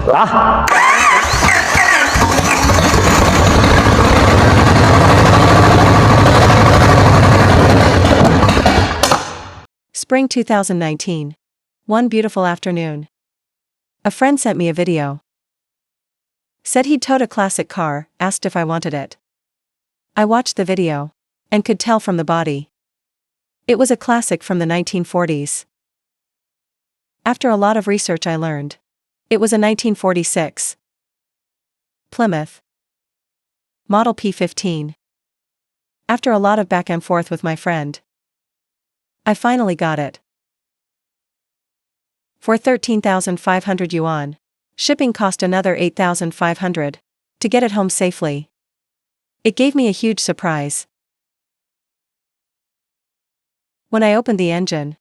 Ah! Spring 2019. One beautiful afternoon. A friend sent me a video. Said he'd towed a classic car, asked if I wanted it. I watched the video, and could tell from the body. It was a classic from the 1940s. After a lot of research I learned. It was a 1946 Plymouth Model P15. After a lot of back and forth with my friend, I finally got it. For 13,500 yuan. Shipping cost another 8,500 to get it home safely. It gave me a huge surprise. When I opened the engine,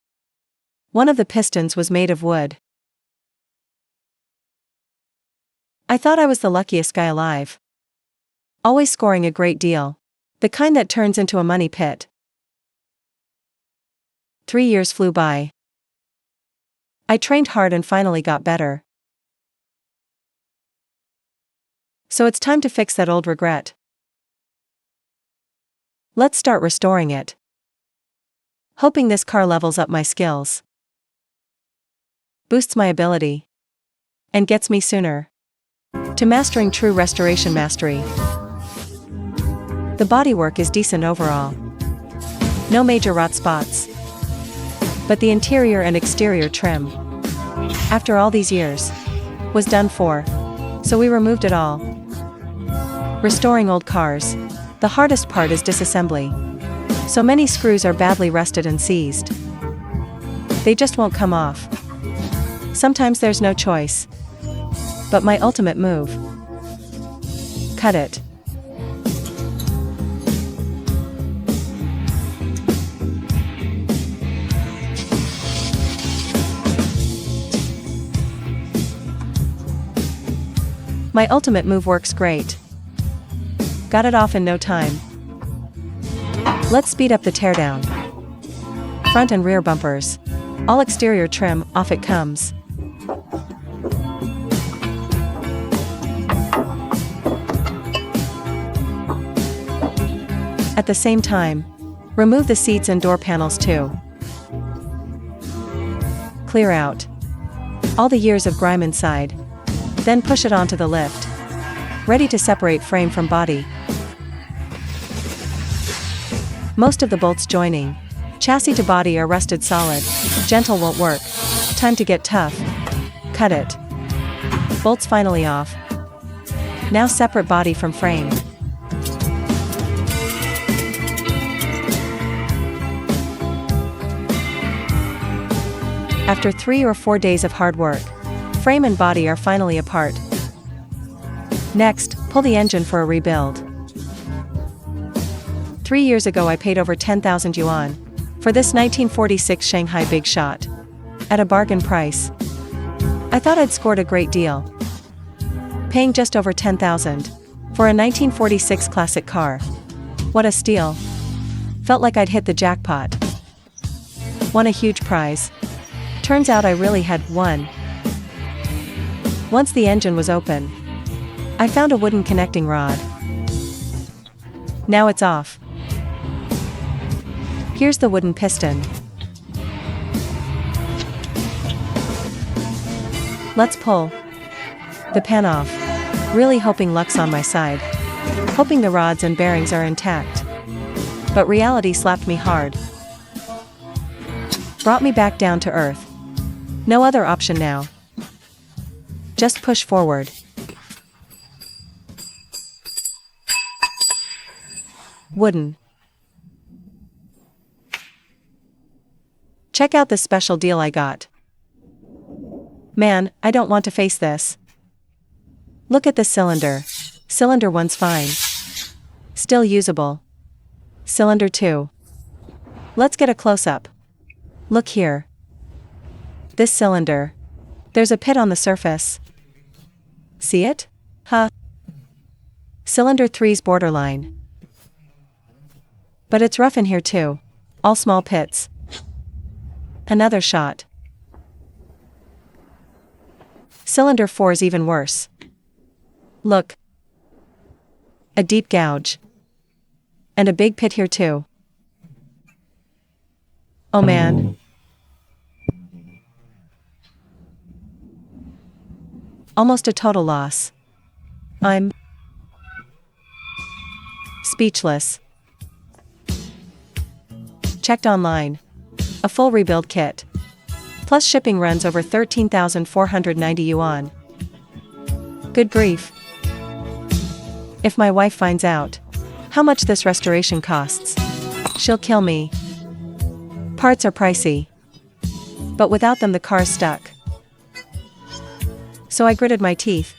one of the pistons was made of wood. I thought I was the luckiest guy alive. Always scoring a great deal. The kind that turns into a money pit. 3 years flew by. I trained hard and finally got better. So it's time to fix that old regret. Let's start restoring it. Hoping this car levels up my skills, boosts my ability, and gets me sooner to mastering true restoration mastery. The bodywork is decent overall. No major rot spots. But the interior and exterior trim, after all these years, was done for. So we removed it all. Restoring old cars, the hardest part is disassembly. So many screws are badly rusted and seized. They just won't come off. Sometimes there's no choice. But my ultimate move: cut it. My ultimate move works great. Got it off in no time. Let's speed up the teardown. Front and rear bumpers. All exterior trim, off it comes. At the same time, remove the seats and door panels too. Clear out all the years of grime inside. Then push it onto the lift. Ready to separate frame from body. Most of the bolts joining chassis to body are rusted solid. Gentle won't work. Time to get tough. Cut it. Bolts finally off. Now separate body from frame. After 3 or 4 days of hard work, frame and body are finally apart. Next, pull the engine for a rebuild. 3 years ago I paid over 10,000 yuan for this 1946 Shanghai Big Shot. At a bargain price. I thought I'd scored a great deal. Paying just over 10,000 for a 1946 classic car. What a steal. Felt like I'd hit the jackpot. Won a huge prize. Turns out I really had won. Once the engine was open, I found a wooden connecting rod. Now it's off. Here's the wooden piston. Let's pull the pan off. Really hoping luck's on my side. Hoping the rods and bearings are intact. But reality slapped me hard. Brought me back down to earth. No other option now. Just push forward. Wooden. Check out this special deal I got. Man, I don't want to face this. Look at this cylinder. Cylinder 1's fine. Still usable. Cylinder 2. Let's get a close-up. Look here. This cylinder. There's a pit on the surface. See it? Huh? Cylinder 3's borderline. But it's rough in here too. All small pits. Another shot. Cylinder 4 is even worse. Look. A deep gouge. And a big pit here too. Oh man. Almost a total loss. I'm speechless. Checked online. A full rebuild kit. Plus shipping runs over 13,490 yuan. Good grief. If my wife finds out how much this restoration costs, she'll kill me. Parts are pricey. But without them the car's stuck. So I gritted my teeth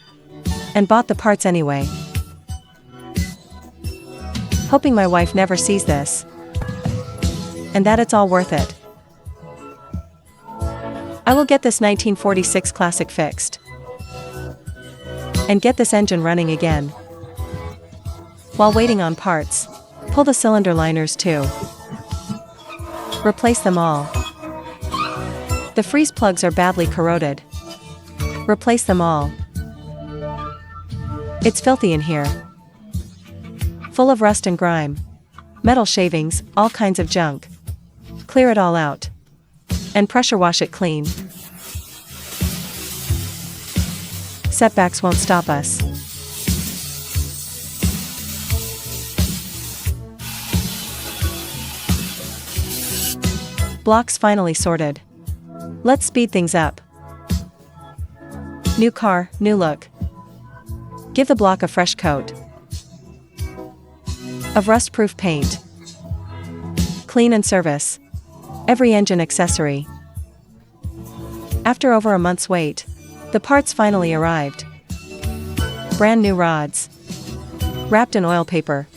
and bought the parts anyway. Hoping my wife never sees this. And that it's all worth it. I will get this 1946 classic fixed. And get this engine running again. While waiting on parts, pull the cylinder liners too. Replace them all. The freeze plugs are badly corroded. Replace them all. It's filthy in here. Full of rust and grime. Metal shavings, all kinds of junk. Clear it all out. And pressure wash it clean. Setbacks won't stop us. Blocks finally sorted. Let's speed things up. New car, new look. Give the block a fresh coat of rust-proof paint. Clean and service every engine accessory. After over a month's wait, the parts finally arrived. Brand new rods. Wrapped in oil paper.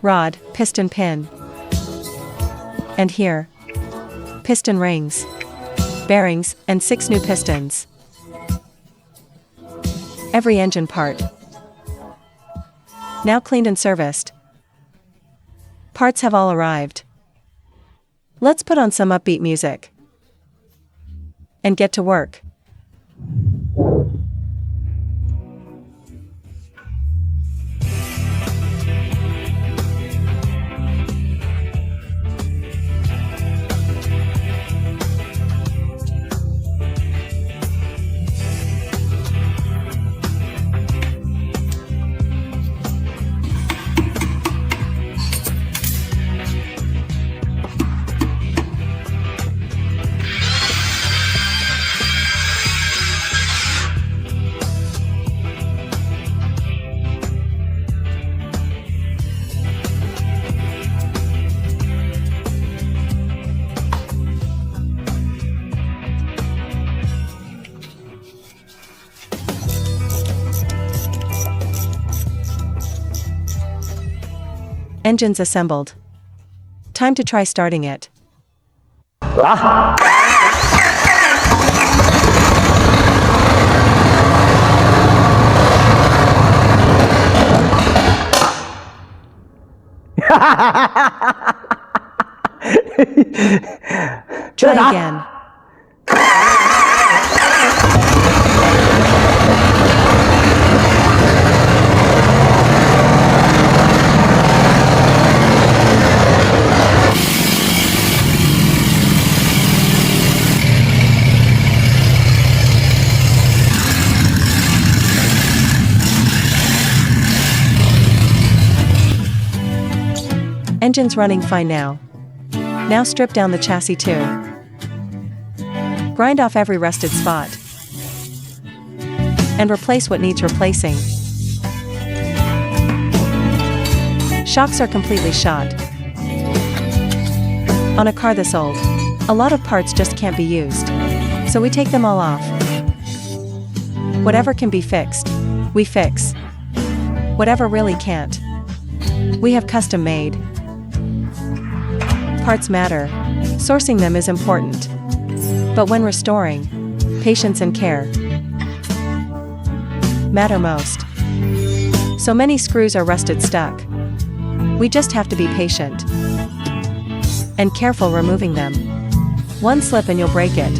Rod, piston pin. And here. Piston rings. Bearings, and 6 new pistons. Every engine part. Now cleaned and serviced. Parts have all arrived. Let's put on some upbeat music. And get to work. Engines assembled. Time to try starting it. Try again. Engine's running fine now. Now strip down the chassis too. Grind off every rusted spot. And replace what needs replacing. Shocks are completely shot. On a car this old, a lot of parts just can't be used. So we take them all off. Whatever can be fixed, we fix. Whatever really can't, we have custom made. Parts matter. Sourcing them is important. But when restoring, patience and care matter most. So many screws are rusted stuck. We just have to be patient and careful removing them. One slip and you'll break it.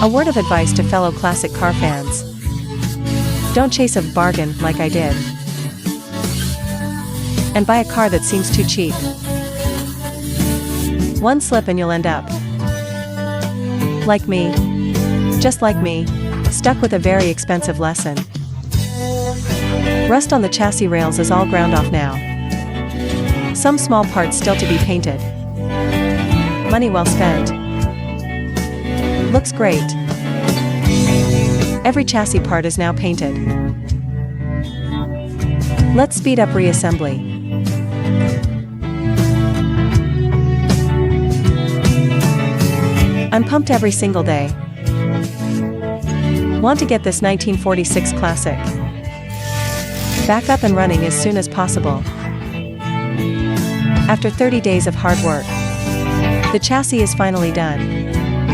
A word of advice to fellow classic car fans. Don't chase a bargain like I did. And buy a car that seems too cheap. One slip and you'll end up like me. Just like me, stuck with a very expensive lesson. Rust on the chassis rails is all ground off now. Some small parts still to be painted. Money well spent. Looks great. Every chassis part is now painted. Let's speed up reassembly. I'm pumped every single day. Want to get this 1946 classic back up and running as soon as possible. After 30 days of hard work, the chassis is finally done.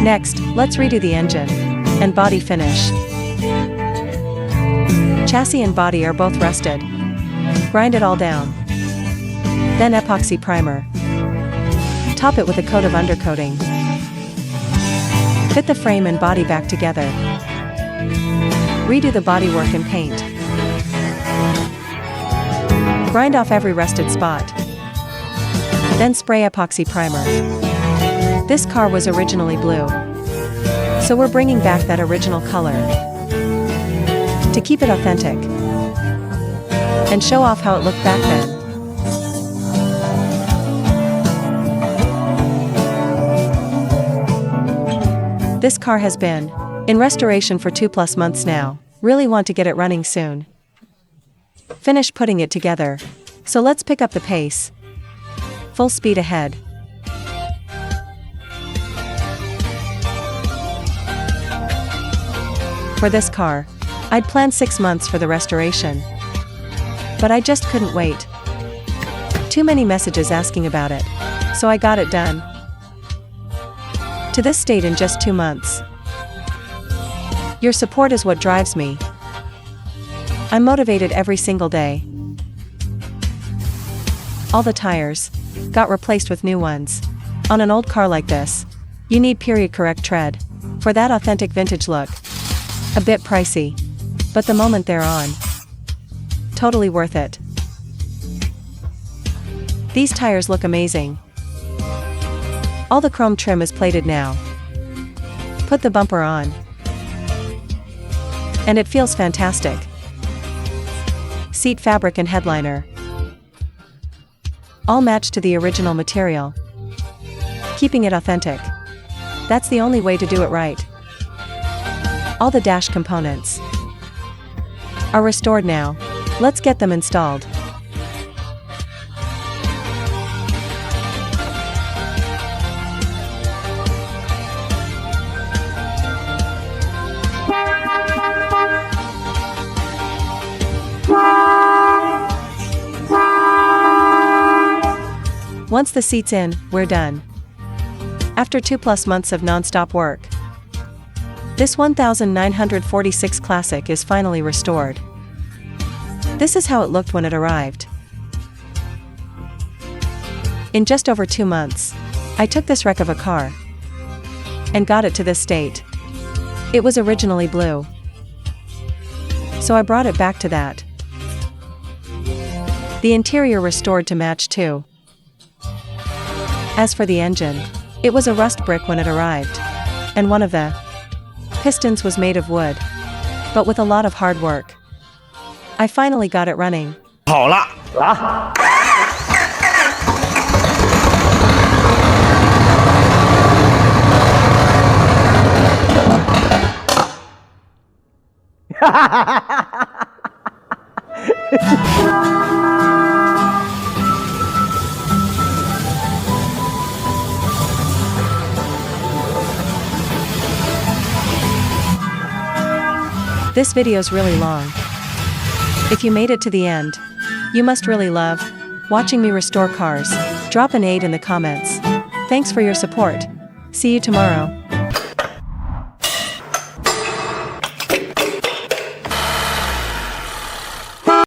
Next, let's redo the engine and body finish. Chassis and body are both rusted. Grind it all down. Then epoxy primer. Top it with a coat of undercoating. Fit the frame and body back together. Redo the bodywork and paint. Grind off every rusted spot. Then spray epoxy primer. This car was originally blue, so we're bringing back that original color to keep it authentic and show off how it looked back then. This car has been in restoration for 2+ months now. Really want to get it running soon. Finish putting it together, so let's pick up the pace. Full speed ahead. For this car, I'd planned 6 months for the restoration. But I just couldn't wait. Too many messages asking about it, so I got it done. To this state in just 2 months. Your support is what drives me. I'm motivated every single day. All the tires got replaced with new ones. On an old car like this, you need period correct tread for that authentic vintage look. A bit pricey, but the moment they're on, totally worth it. These tires look amazing. All the chrome trim is plated now. Put the bumper on, and it feels fantastic. Seat fabric and headliner, all matched to the original material. Keeping it authentic. That's the only way to do it right. All the dash components are restored now. Let's get them installed. Once the seat's in, we're done. After 2+ months of non-stop work, this 1946 classic is finally restored. This is how it looked when it arrived. In just over 2 months, I took this wreck of a car and got it to this state. It was originally blue, so I brought it back to that. The interior restored to match too. As for the engine, it was a rust brick when it arrived, and one of the pistons was made of wood, but with a lot of hard work, I finally got it running. 好了啊！ This video's really long. If you made it to the end, you must really love watching me restore cars. Drop an 8 in the comments. Thanks for your support. See you tomorrow.